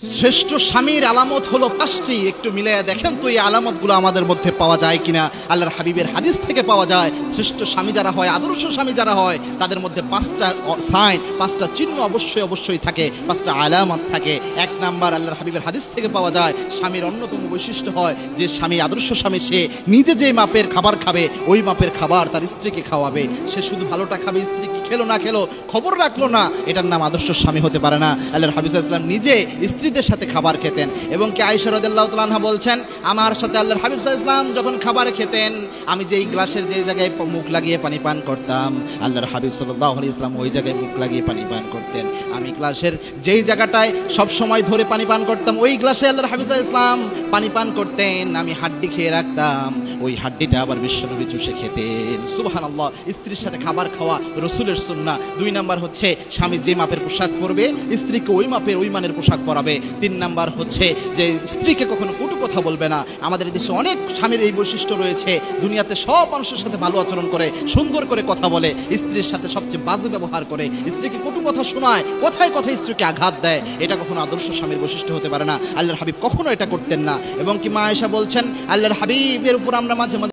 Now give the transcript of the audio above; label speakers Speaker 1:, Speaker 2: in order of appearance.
Speaker 1: শ্রেষ্ঠ স্বামীর আলামত হলো পাঁচটি। একটু মিলাইয়া দেখেন তো এই আলামতগুলো আমাদের মধ্যে পাওয়া যায় কিনা। আল্লাহর হাবিবের হাদিস থেকে পাওয়া যায়, শ্রেষ্ঠ স্বামী যারা হয়, আদর্শ স্বামী যারা হয়, তাদের মধ্যে পাঁচটা সাইন, পাঁচটা চিহ্ন অবশ্যই থাকে, পাঁচটা আলামত থাকে। এক নাম্বার, আল্লাহর হাবিবের হাদিস থেকে পাওয়া যায়, স্বামীর অন্যতম বৈশিষ্ট্য হয় যে স্বামী, আদর্শ স্বামী, সে নিজে যে মাপের খাবার খাবে ওই মাপের খাবার তার স্ত্রীকে খাওয়াবে। সে শুধু ভালোটা খাবে, স্ত্রী খেলো না খেলো খবর রাখলো না, এটার নাম আদর্শ স্বামী হতে পারে না। আল্লাহর হাবিব সাল্লাল্লাহু আলাইহি ওয়াসাল্লাম নিজে স্ত্রীদের সাথে খাবার খেতেন, এবং কি আয়েশা রাদিয়াল্লাহু তাআলা আনহা বলছেন, আমার সাথে আল্লাহর হাবিব সাল্লাল্লাহু আলাইহি ওয়াসাল্লাম যখন খাবার খেতেন, আমি যেই গ্লাসের যে জায়গায় মুখ লাগিয়ে পানি পান করতাম, আল্লাহর হাবিব সাল্লাল্লাহু আলাইহি ওয়াসাল্লাম ওই জায়গায় মুখ লাগিয়ে পানি পান করতেন। আমি গ্লাসের যেই জায়গাটায় সব সময় ধরে পানি পান করতাম, ওই গ্লাসে আল্লাহর হাবিব সাল্লাল্লাহু আলাইহি ওয়াসাল্লাম পানি পান করতেন। আমি হাড্ডি খেয়ে রাখতাম, ওই হাড্ডিটা আবার বিশ্বনবী চুষে খেতেন। সুবহানাল্লাহ। স্ত্রীর সাথে খাবার খাওয়া রাসূলের সুন্নাহ। দুই নাম্বার হচ্ছে, স্বামী যে মাপের পোশাক পরবে স্ত্রীকে ওই মাপের ওই মানের পোশাক পরাবে। তিন নাম্বার হচ্ছে যে স্ত্রীকে কখনো কটু কথা বলবে না। আমাদের দেশে অনেক স্বামীর এই বৈশিষ্ট্য রয়েছে, দুনিয়াতে সব মানুষের সাথে ভালো আচরণ করে, সুন্দর করে কথা বলে, স্ত্রীর সাথে সবচেয়ে বাজে ব্যবহার করে, স্ত্রীকে কটু কথা শোনায়, কথায় কথায় স্ত্রীকে আঘাত দেয়। এটা কখনো আদর্শ স্বামীর বৈশিষ্ট্য হতে পারে না। আল্লাহর হাবিব কখনো এটা করতেন না। এবং কি মা আয়েশা বলছেন, আল্লাহর হাবিবের উপর আমরা মাঝে মাঝে